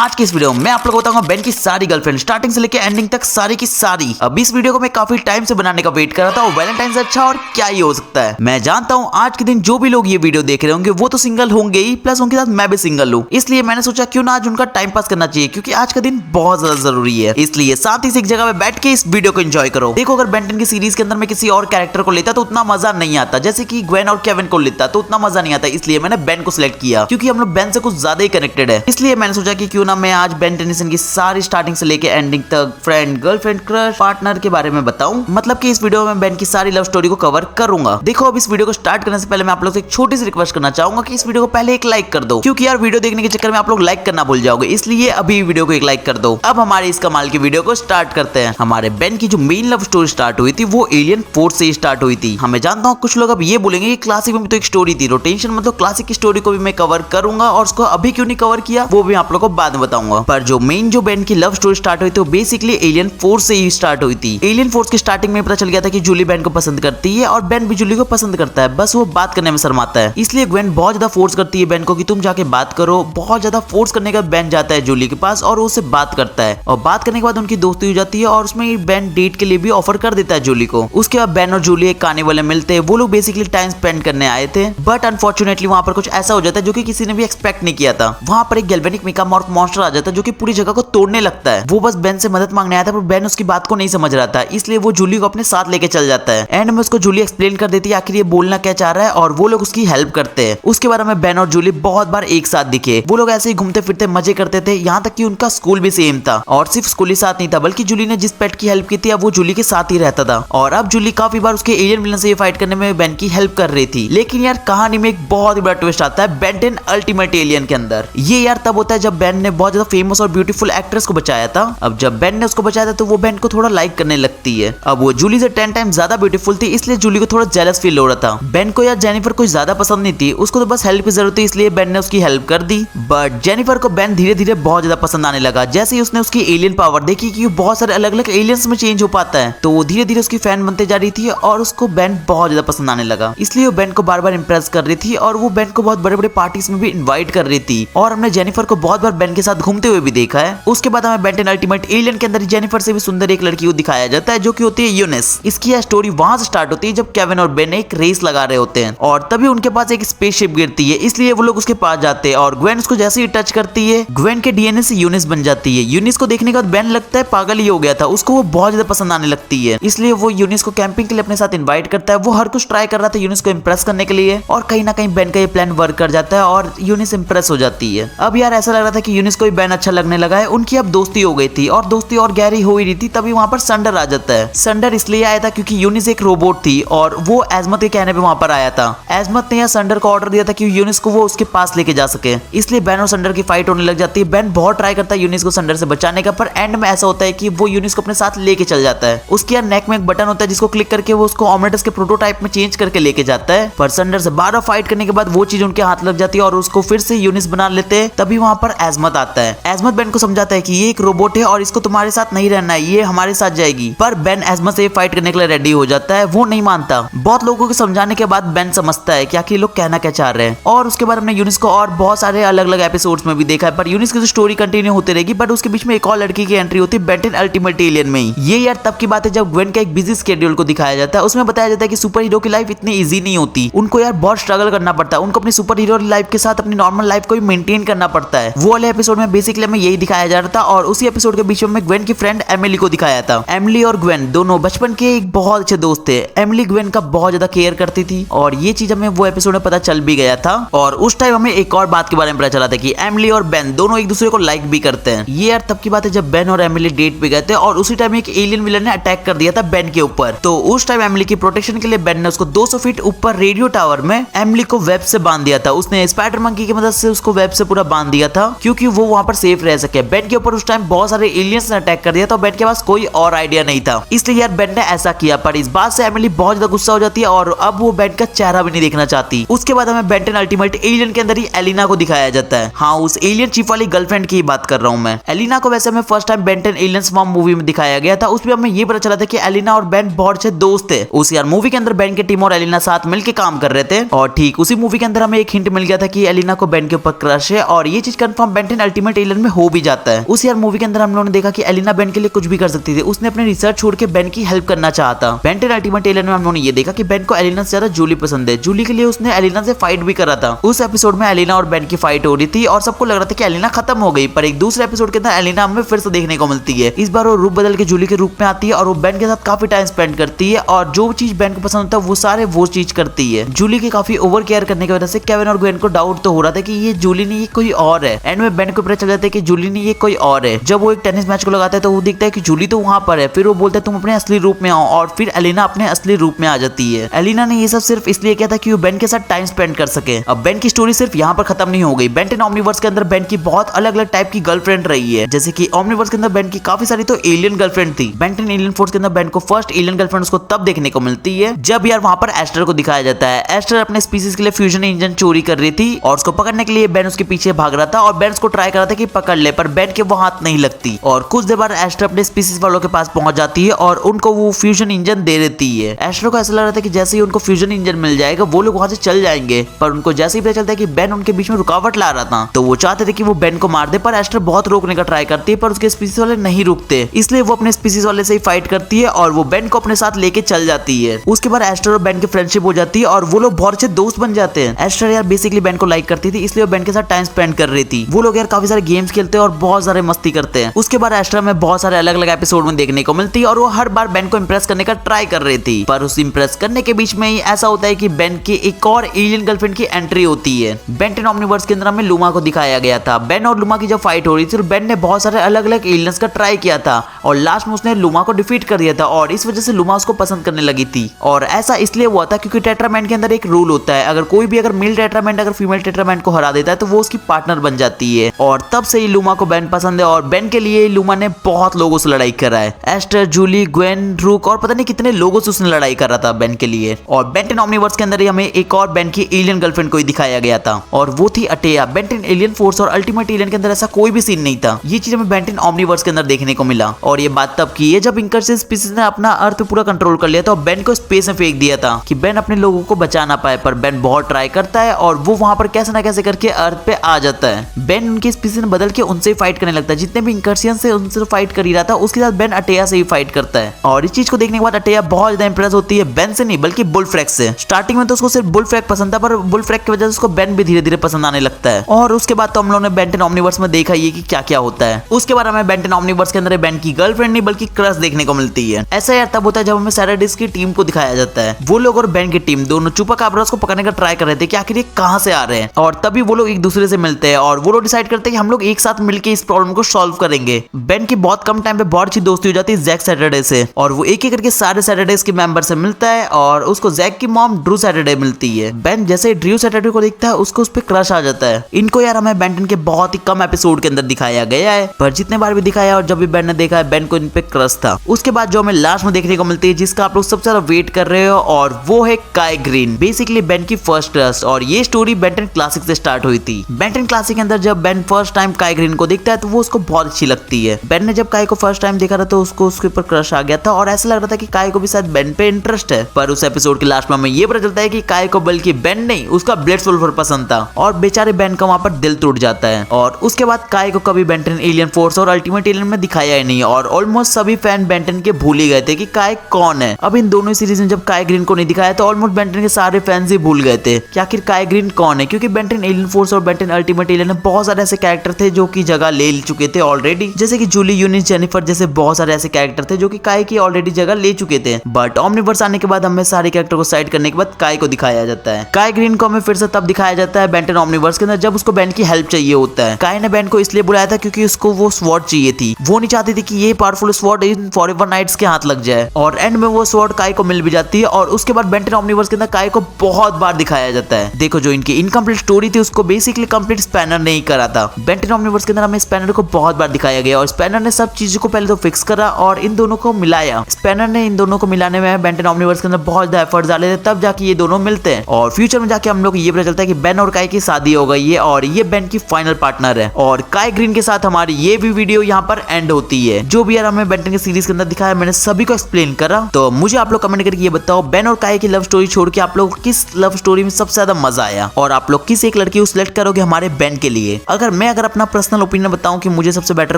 आज की इस वीडियो में मैं आप लोगों को बताऊंगा बेन की सारी गर्लफ्रेंड स्टार्टिंग से लेकर एंडिंग तक सारी की सारी। अब इस वीडियो को मैं काफी टाइम से बनाने का वेट कर रहा था और वैलेंटाइन से अच्छा और क्या ही हो सकता है। मैं जानता हूं आज के दिन जो भी लोग ये वीडियो देख रहे होंगे वो तो सिंगल होंगे ही, प्लस उनके साथ मैं भी सिंगल हूं। इसलिए मैंने सोचा क्यों ना आज उनका टाइम पास करना चाहिए, क्योंकि आज का दिन बहुत ज्यादा जरूरी है। इसलिए साथ ही से एक जगह पे बैठ के इस वीडियो को एंजॉय करो। देखो, अगर बेन 10 की सीरीज के अंदर मैं किसी और कैरेक्टर को लेता तो उतना मजा नहीं आता, जैसे कि ग्वेन और केविन को लेता तो उतना मजा नहीं आता। इसलिए मैंने बेन को सिलेक्ट किया, क्योंकि हम लोग बेन से कुछ ज्यादा ही कनेक्टेड है। इसलिए मैंने सोचा कि क्यों ना मैं आज बेन टेनिसन की सारी स्टार्टिंग से लेके एंडिंग तक फ्रेंड, गर्लफ्रेंड, क्रश, पार्टनर के बारे में बताऊं। मतलब कि इस वीडियो में बेन की सारी लव स्टोरी को कवर करूंगा। देखो, अब इस वीडियो को स्टार्ट करने से पहले मैं आप लोग से एक छोटी सी रिक्वेस्ट करना चाहूंगा कि इस वीडियो को पहले एक लाइक कर दो, क्योंकि यार वीडियो देखने के चक्कर में आप लोग लाइक करना भूल जाओगे। इसलिए अभी वीडियो को एक लाइक कर दो। अब हमारे इस कमाल की वीडियो को स्टार्ट करते हैं। हमारे बेन की जो मेन लव स्टोरी स्टार्ट हुई थी वो एलियन फोर्स से स्टार्ट हुई थी। हमें जानता हूँ कुछ लोग अब ये बोलेंगे कि क्लासिक में तो एक स्टोरी थी, रोटेशन मतलब क्लासिक की स्टोरी को भी मैं कवर करूंगा और उसको अभी क्यों नहीं कवर किया वो भी आप लोगों को बाद में बताऊंगा। पर जो मेन जो बेन की लव स्टोरी स्टार्ट हुई थी वो बेसिकली एलियन फोर्स से ही स्टार्ट हुई थी। एलियन फोर्स की स्टार्टिंग में पता चल गया था कि जूली बेन को पसंद करती है और बेन भी जूली को पसंद करता है, बस वो बात करने में शर्माता है। इसलिए ग्वेन बहुत ज्यादा फोर्स करती है बेन को कि तुम जाके बात करो। बहुत ज्यादा फोर्स करने का बेन जाता है जूली के पास और उससे बात करता है, और बात करने के बाद उनकी दोस्ती हो जाती है और उसमें बेन डेट के लिए भी ऑफर कर देता है जूली को। उसके बाद बेन और जूली एक कार्निवल में मिलते हैं। वो लोग बेसिकली टाइम स्पेंड करने आए थे, बट अनफॉर्चुनेटली वहां पर कुछ ऐसा हो जाता है जो कि किसी ने भी एक्सपेक्ट नहीं किया था। वहां पर एक गैल्वेनिक मेगामॉर्फ मॉन्स्टर आ जाता है जो कि पूरी जगह को तोड़ने लगता है। वो बस बेन से मदद मांगने आया था, पर बेन उसकी बात को नहीं समझ रहा था, इसलिए वो जूली को अपने साथ लेके चल जाता है। एंड में उसको जूली एक्सप्लेन कर देती है आखिर ये बोलना क्या चाह रहा है और वो लोग उसकी हेल्प करते हैं। उसके बाद हमें बेन और जूली बहुत बार एक साथ दिखे। वो लोग ऐसे ही घूमते फिरते मजे करते थे, यहाँ तक कि उनका स्कूल भी सेम था। और सिर्फ स्कूल ही साथ नहीं था, बल्कि जूली ने जिस पेट की हेल्प की थी अब वो जूली के साथ ही रहता था। और अब जूली काफी बार उसके एलियन विलन से फाइट करने में बेन की हेल्प कर रही थी। लेकिन यार कहानी में एक बहुत ही बड़ा ट्विस्ट आता है बेन 10 अल्टीमेट एलियन के अंदर। ये यार तब होता है जब बेन ने बहुत ज्यादा फेमस और ब्यूटीफुल एक्ट्रेस को बचाया था। अब जब बेन ने उसको बचाया था तो वो बेन को थोड़ा लाइक करने लगती है। अब वो जूली से 10 टाइम ज्यादा ब्यूटीफुल थी, इसलिए जूली को थोड़ा जेलस फील हो रहा था। बेन को यार जेनिफर कोई ज्यादा पसंद नहीं थी, उसको तो बस हेल्प की जरूरत थी, इसलिए बेन ने उसकी हेल्प कर दी। बट जेनिफर को बेन धीरे धीरे बहुत ज्यादा पसंद आने लगा। जैसे ही उसने उसकी एलियन पावर देखी कि वो बहुत सारे अलग अलग एलियंस में चेंज हो पाता है, तो वो धीरे धीरे उसकी फैन बनते जा रही थी और उसको बेन बहुत ज्यादा पसंद आने लगा। इसलिए वो बेन को बार बार इंप्रेस कर रही थी और वो बेन को बहुत बड़े बड़े पार्टीज में भी इनवाइट कर रही थी। और हमने जेनिफर को बहुत बार बेन के साथ घूमते हुए भी देखा है। उसके बाद हमें बेन 10 अल्टीमेट एलियन के अंदर जेनिफर से भी सुंदर एक लड़की को दिखाया जाता है जो कि होती है यूनिस। इसकी यह स्टोरी वहां से स्टार्ट होती है जब केविन और बेन एक रेस लगा रहे होते हैं और तभी उनके पास एक स्पेसशिप गिरती है, इसलिए वो लोग उसके पास जाते हैं और ग्वेन उसको जैसे ही टच करती है ग्वेन के डीएनए से यूनिस बन जाती है। यूनिस को देखने के बाद बेन लगता है पागल ही हो गया था, उसको वो बहुत ज्यादा पसंद आने लगती है। इसलिए वो यूनिस को कैंपिंग के लिए अपने साथ इनवाइट करता है। वो हर कुछ ट्राई कर रहा था यूनिस को इंप्रेस करने के लिए और कहीं ना कहीं बेन का ये प्लान वर्क कर जाता है और यूनिस इंप्रेस हो जाती है। अब यार ऐसा लग रहा था कि यूनिस को बेन अच्छा लगने लगा है, उनकी अब दोस्ती हो गई थी और दोस्ती और गहरी हो ही रही थी। तभी वहां पर संडर आ जाता है। संडर इसलिए आया था क्योंकि यूनिस एक रोबोट थी और वो एजमत के कहने पे वहां पर आया था। एजमत ने संडर को ऑर्डर दिया था कि यूनिस को वो उसके पास लेके जा सके, इसलिए बेन और संडर की फाइट होने लग जाती है। बेन बहुत ट्राई करता है यूनिस को संडर से बचाने का, पर एंड में ऐसा होता है कि वो यूनिस को अपने साथ लेके चल जाता है। उसके यार नेक में एक बटन होता है जिसको क्लिक करके वो उसको ऑमलेटस के प्रोटोटाइप में चेंज करके लेके जाता है। पर संडर से बार बार फाइट करने के बाद वो चीज उनके हाथ लग जाती है और उसको फिर से यूनिस बना लेते हैं। तभी वहां पर एजमत आता है। एजमत बेन को समझाता है कि ये एक रोबोट है और इसको तुम्हारे साथ नहीं रहना है, ये हमारे साथ जाएगी। पर बेन एजमत से फाइट करने के लिए रेडी हो जाता है, वो नहीं मानता। बहुत लोगों को समझाने के बाद बेन समझता है कि आखिर लोग कहना क्या चाह रहे हैं। और उसके बाद हमने यूनिस को और बहुत सारे अलग अलग एपिसोड्स में भी देखा है, पर यूनिस की जो स्टोरी कंटिन्यू होती रहेगी। बट उसके बीच में एक और लड़की की एंट्री होती है बेन 10 अल्टीमेट एलियन में ही। ये यार तब की बात है जब ग्वेन का एक बिजी शेड्यूल को दिखाया जाता है। उसमें बताया जाता है कि सुपर हीरो की लाइफ इतनी इजी नहीं होती, उनको यार बहुत स्ट्रगल करना पड़ता है। उनको अपनी सुपर हीरो लाइफ के साथ अपनी नॉर्मल लाइफ को भी मेंटेन करना पड़ता है। वो वाले एपिसोड में बेसिकली हमें यही दिखाया जा रहा था। और उसी एपिसोड के बीच में ग्वेन की फ्रेंड एमिली को दिखाया था। एमिली और ग्वेन दोनों बचपन के एक बहुत अच्छे दोस्त थे। एमिली ग्वेन का बहुत ज्यादा केयर करती थी और ये चीज हमें वो एपिसोड में पता चल भी गया था। और उस टाइम हमें एक और बात के बारे में पता चला था कि एमिली और बेन दोनों एक दूसरे को लाइक भी करते हैं। ये यार तब की बात है जब बेन और एमिली डेट पे गए थे और उसी टाइम एक एलियन विलन ने अटैक कर दिया था बेन के ऊपर। तो उस टाइम एमिली की प्रोटेक्शन के लिए बेन ने उसको 200 फीट ऊपर रेडियो टावर में एमिली को वेब से बांध दिया था। उसने स्पाइडर मंकी की मदद से उसको वेब से पूरा बांध दिया था क्योंकि वो वहां पर सेफ रह सके। बेन के ऊपर उस टाइम बहुत सारे एलियंस ने अटैक कर दिया था, बेन के पास कोई और आइडिया नहीं था, इसलिए यार बेन ने ऐसा किया। पर इस बात से एमिली बहुत ज्यादा गुस्सा हो जाती है और अब वो बेन का चेहरा भी नहीं देखना चाहती। उसके बाद हमें बेन 10 अल्टीमेट एलियन के अंदर ही एलिना को दिखाया जाता है। हाँ, उस एलियन चीफ वाली गर्लफ्रेंड की बात कर रहा हूँ मैं। एलिना को वैसे हमें first time Ben 10 alien swarm movie में दिखाया गया था। उसमें हमें ये पता चला था कि एलिना और बेन बहुत अच्छे दोस्त थे। उस यार मूवी के अंदर बेन की टीम और एलिना साथ मिलकर काम कर रहे थे और ठीक उसी मूवी के अंदर हमें एक हिंट मिल गया था कि एलिना को बेन के ऊपर क्रश है और ये चीज कंफर्म बेन 10 अल्टीमेट एलियन में हो भी जाता है। उस यार मूवी के अंदर हम लोगों ने देखा कि एलिना बेन के लिए कुछ भी कर सकती थी। उसने अपने रिसर्च छोड़ के बेन की हेल्प करना चाहता। बेन 10 अल्टीमेट एलियन में हम लोगों ने ये देखा कि बेन को एलिना से ज्यादा जूली पसंद है। जूली के लिए उसने एलिना से फाइट भी करा था। उस एपिसोड में एलिना और बेन की फाइट हो रही थी और सबको लग रहा था कि एलिना खत्म हो गई, पर एक दूसरे एपिसोड के अंदर एलिना हमें फिर से देखने को मिलती है। इस बार वो रूप बदल के जूली के रूप में आती है और वो बेन के साथ काफी टाइम स्पेंड करती है और जो चीज बेन को पसंद होता है वो सारे वो चीज करती है। जूली के काफी ओवर केयर करने की वजह से केविन और ग्वेन को डाउट तो हो रहा था कि ये जूली नहीं, ये कोई और है। एंड में बेन को पता चल जाता है कि जूली नहीं, ये कोई और है। जब वो एक टेनिस मैच को लगाता है तो वो दिखता है कि जूली तो वहां पर है। फिर वो बोलता है तुम अपने असली रूप में आओ और फिर एलिना अपने असली रूप में आ जाती है। एलिना ने ये सब सिर्फ इसलिए किया था कि वो बेन के साथ टाइम स्पेंड कर सके। अब बेन की स्टोरी सिर्फ यहाँ पर खत्म नहीं हो गई। बेन 10 ओमनीवर्स के अंदर बेन की बहुत अलग अलग टाइप की गर्लफ्रेंड रही है। जैसे कि ओमनीवर्स के अंदर बेन की काफी सारी तो एलियन गर्लफ्रेंड थी। बेन 10 एलियन फोर्स के अंदर बेन को फर्स्ट एलियन गर्लफ्रेंड उसको तब देखने को मिलती है जब यार वहां पर एस्टर को दिखाया जाता है। एस्टर अपने स्पीसीज के लिए फ्यूजन इंजन चोरी कर रही थी और उसको पकड़ने के लिए बेन उसके पीछे भाग रहा था और बेन उसको ट्राई कर रहा था कि पकड़ ले, पर बेन के वो हाथ नहीं लगती। और कुछ देर बाद एस्टर अपने स्पीसीज वालों के पास पहुंच जाती है और उनको वो फ्यूजन इंजन दे देती है। एस्टर को ऐसा लग रहा था कि जैसे ही उनको फ्यूजन इंजन मिल जाएगा वो लोग वहां से चल जाएंगे, पर उनको जैसे ही पता चलता है कि बेन उनके बीच में रुकावट ला रहा था तो वो चाहते थे कि वो बेन को मार दे, पर एस्टर बहुत रोकने का ट्राई करती है पर उसके स्पीसीज वाले नहीं रुकते। इसलिए वो अपने स्पीसीज वाले से ही फाइट करती है और वो बेन को अपने साथ लेके चल जाती है। उसके बाद एस्टर और बेन की फ्रेंडशिप हो जाती है और वो लोग बहुत अच्छे दोस्त बन जाते हैं। एस्टर यार बेसिकली बेन को लाइक करती थी, इसलिए वो बेन के साथ टाइम स्पेंड कर रही थी। वो लोग यार काफी सारे गेम्स खेलते हैं और बहुत सारे मस्ती करते हैं। उसके बाद एस्टर में बहुत सारे अलग अलग एपिसोड में देखने को मिलती है और वो हर बार बेन को इंप्रेस करने का ट्राई कर रही थी, पर उस इंप्रेस करने के बीच में ही ऐसा होता है कि बेन की एक और एलियन गर्लफ्रेंड की एंट्री होती है। बेन 10 ओमनीवर्स के अंदर हमें लूमा को दिखाया गया था। बेन और लूमा की जब फाइट हो रही थी तो बेन ने बहुत सारे अलग अलग एलियंस का ट्राई किया था और लास्ट में उसने लूमा को डिफीट कर दिया था और इस वजह से लूमा उसको पसंद करने लगी थी। और ऐसा इसलिए हुआ था क्योंकि टेट्रामैन के अंदर एक रूल होता है, अगर कोई भी अगर मेल टेट्रामैन अगर फीमेल टेट्रामैन को हरा देता है तो वो उसकी पार्टनर बन जाती है। और तब से ही लूमा को बेन पसंद है और बेन के लिए लूमा ने बहुत लोगों से लड़ाई करा है। एस्टर, जूली, ग्वेन, रूक और पता नहीं कितने लोगों से उसने लड़ाई करा था बेन के लिए। और बेन 10 ओमनीवर्स के अंदर ही हमें एक और बेन की एलियन गर्लफ्रेंड को ही दिखाया गया था और वो थी अटेया। बेन 10 एलियन फोर्स और अल्टीमेट एलियन के अंदर ऐसा कोई भी सीन नहीं था। ये चीज हमें बेन 10 ओमनीवर्स के अंदर देखने को मिला और ये बात तब की है जब इंकर्सिव स्पीसीज ने अपना अर्थ पे पूरा कंट्रोल कर लिया था और बेन को स्पेस में फेंक दिया था कि बेन अपने लोगों को बचा ना पाए, पर बेन बहुत ट्राई करता है और वो वहां पर कैसे ना कैसे करके अर्थ पे आ जाता है। बेन उनकी स्पीसीज बदल के उनसे फाइट करने लगता है। जितने भी इंकर्सियन से उनसे फाइट कर ही रहा था उसके साथ बेन अटेया से ही फाइट करता है और इस चीज को देखने के बाद अटेया बहुत ज्यादा इंप्रेस होती है बेन से नहीं बल्कि बुलफ्रैग से। स्टार्टिंग में तो उसको सिर्फ बुलफ्रैग पसंद था, पर बुलफ्रैग की वजह से उसको बेन भी धीरे धीरे पसंद आने लगता है और उसके बाद तो हम लोगों ने बेन 10 ओमनीवर्स में देखा ये कि क्या क्या होता है। उसके बाद हमें बेन 10 ओमनीवर्स के अंदर बेन की गर्लफ्रेंड नहीं बल्कि क्रश देखने को मिलती है। ऐसा यार तब होता है जब हमें सैटरडेज की टीम को दिखाया जाता है। वो लोग और बेन की टीम दोनों चुपाकाब्रास को पकड़ने का ट्राई कर रहे थे कि आखिर ये कहां से आ रहे हैं और तभी वो लोग एक दूसरे से मिलते हैं और वो लोग डिसाइड करते हैं कि हम लोग एक साथ मिलकर इस प्रॉब्लम को सॉल्व करेंगे। बेन की बहुत कम टाइम पे बहुत अच्छी दोस्ती हो जाती है जैक सैटरडे से और वो एक एक करके सारे सैटरडेज के मेंबर से मिलता है और उसको जैक की मॉम ड्रू सैटरडे मिलती है। बेन जैसे ड्रू सैटरडे को देखता है उसको उस पर क्रश आ जाता है। इनको यार हमें बेन 10 के बहुत ही कम एपिसोड के अंदर दिखाया गया है, पर जितने बार भी दिखाया और जब भी बेन ने देखा है बेन को इन पे क्रश था। उसके बाद जो हमें लास्ट में देखने को मिलती है जिसका आप लोग सबसे ज्यादा वेट कर रहे हो और वो है काई ग्रीन, बेसिकली बेन की फर्स्ट क्रश। और ये स्टोरी बेन 10 क्लासिक से स्टार्ट हुई थी। बेन 10 क्लासिक के अंदर जब बेन फर्स्ट टाइम काई ग्रीन को देखता है तो वो उसको बहुत अच्छी लगती है। बेन ने जब काई को फर्स्ट टाइम देखा था तो उसको उसके ऊपर क्रश आ गया था और ऐसा लग रहा था कि काई को भी शायद बेन पे इंटरेस्ट है, पर उस एपिसोड के लास्ट में हमें ये पता चलता है कि काई को बल्कि बेन नहीं उसका ब्लेडसुल्फर पसंद था और बेचारे बेन का वहां पर दिल टूट जाता है। और उसके बाद काई को कभी बेन 10 एलियन फोर्स और अल्टीमेट एलियन में दिखाया ही नहीं और ऑलमोस्ट सभी फैन बेन 10 के भूल ही गए थे कि काई कौन है। अब इन दोनों सीरीज में जब काई ग्रीन को नहीं दिखाया तो ऑलमोस्ट बेन 10 के सारे फैंस ही भूल गए थे कि आखिर काई ग्रीन कौन है, क्योंकि बेन 10 एलियन फोर्स और बेन 10 अल्टीमेट एलियन में बहुत सारे ऐसे कैरेक्टर थे जो की जगह ले चुके थे ऑलरेडी, जैसे कि जूली, यूनिस, जेनिफर जैसे बहुत सारे ऐसे कैरेक्टर थे जो कि काई की ऑलरेडी जगह ले चुके थे। बट ओमनीवर्स आने के बाद हमें सारे कैरेक्टर को साइड करने के बाद काई को दिखाया जाता है। काई ग्रीन को हमें फिर से तब दिखाया जाता है बेन 10 ओमनीवर्स के अंदर जब उसको बेन की हेल्प चाहिए होता है। काई ने बेन को इसलिए बुलाया था क्योंकि उसको वो स्वॉर्ड चाहिए थी। वो नहीं चाहती थी कि ये पावरफुल स्वॉर्ड इन फॉरएवर नाइट्स के हाथ लग जाए और एंड में वो स्वॉर्ड काई को मिल भी जाती है। और उसके बाद बेन 10 ओमनीवर्स के अंदर काई को बहुत बार दिखाया जाता है। देखो जो इनकी इनकम्प्लीट स्टोरी थी उसको बेसिकली कंप्लीट स्पैनर ने ही करा था। बेन 10 ओमनीवर्स के अंदर हमें स्पैनर को बहुत बार दिखाया गया और स्पैनर ने सब चीजों को पहले तो फिक्स करा और इन दोनों को मिलाया। स्पैनर ने इन दोनों को मिलाने में बेन 10 ओमनीवर्स के अंदर बहुत ज्यादा एफर्ट्स डाले थे, तब जाके ये दोनों मिलते हैं और फ्यूचर में जाके हम लोग ये पता चलता है कि बेन और काई की शादी हो गई है और ये बेन की फाइनल पार्टनर है। और काई ग्रीन के साथ हमारी ये भी वीडियो यहाँ पर एंड होती है। जो भी यार हमें बेन 10 के सीरीज के अंदर दिखाया मैंने सभी को एक्सप्लेन करा। तो मुझे आप लोग कमेंट करके ये बताओ बेन और काई की लव स्टोरी छोड़ के आप लोग किस लव स्टोरी में सबसे ज्यादा मजा आया और आप लोग किस एक लड़की को सिलेक्ट करोगे हमारे बेन के लिए। अगर मैं अगर अपना पर्सनल ओपिनियन बताऊं कि मुझे सबसे बेटर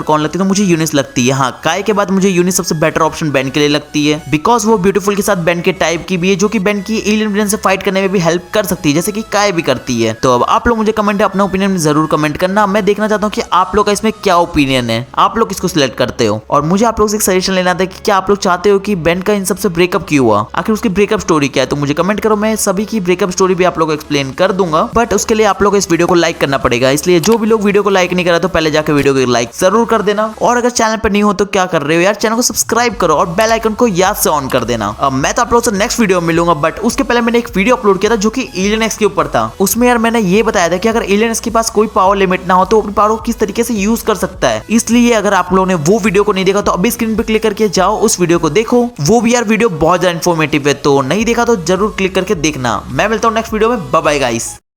कौन लगती है तो मुझे यूनिस लगती है। हाँ, काय के बाद मुझे यूनिस सबसे बेटर ऑप्शन बैन के लिए लगती है, बिकॉज वो ब्यूटीफुल के साथ बैन के टाइप की भी है, जो कि बैन की एलियन विलेन से फाइट करने में भी हेल्प कर सकती है, जैसे कि काय भी करती है। तो अब आप लोग मुझे कमेंट में अपना ओपिनियन जरूर कमेंट करना। मैं देखना चाहता हूँ कि आप लोग का इसमें क्या ओपिनियन है, आप लोग किसको सिलेक्ट करते हो। और मुझे आप लोग से एक सजेशन लेना था कि क्या आप लोग चाहते हो कि बैन का इन सबसे ब्रेकअप क्यों हुआ, आखिर उसकी ब्रेकअप स्टोरी क्या है, तो मुझे कमेंट करो। मैं सभी की ब्रेकअप स्टोरी भी आप लोग को एक्सप्लेन कर दूंगा, बट उसके लिए आप लोग इस वीडियो को लाइक करना पड़ेगा। इसलिए जो भी लोग वीडियो को लाइक नहीं करा तो पहले जाकर वीडियो को लाइक जरूर कर देना। और अगर चैनल पर नहीं हो तो क्या कर रहे हो यार, चैनल को सब्सक्राइब करो और बेल आइकन को याद से ऑन कर देना। अब मैं तो आप लोगों से नेक्स्ट वीडियो में मिलूंगा, बट उसके पहले मैंने एक वीडियो अपलोड किया था जो कि एलियन एक्स के ऊपर था। उसमें यार मैंने ये बताया था कि अगर एलियन एक्स के पास कोई पावर लिमिट ना हो तो अपनी पावर को किस तरीके से यूज कर सकता है। इसलिए अगर आप लोगों ने वो वीडियो को नहीं देखा तो अभी स्क्रीन पे क्लिक करके जाओ, उस वीडियो को देखो। वो भी यार वीडियो बहुत ज्यादा इन्फॉर्मेटिव है, तो नहीं देखा तो जरूर क्लिक करके देखना। मैं मिलता हूँ नेक्स्ट वीडियो में। Bye bye guys.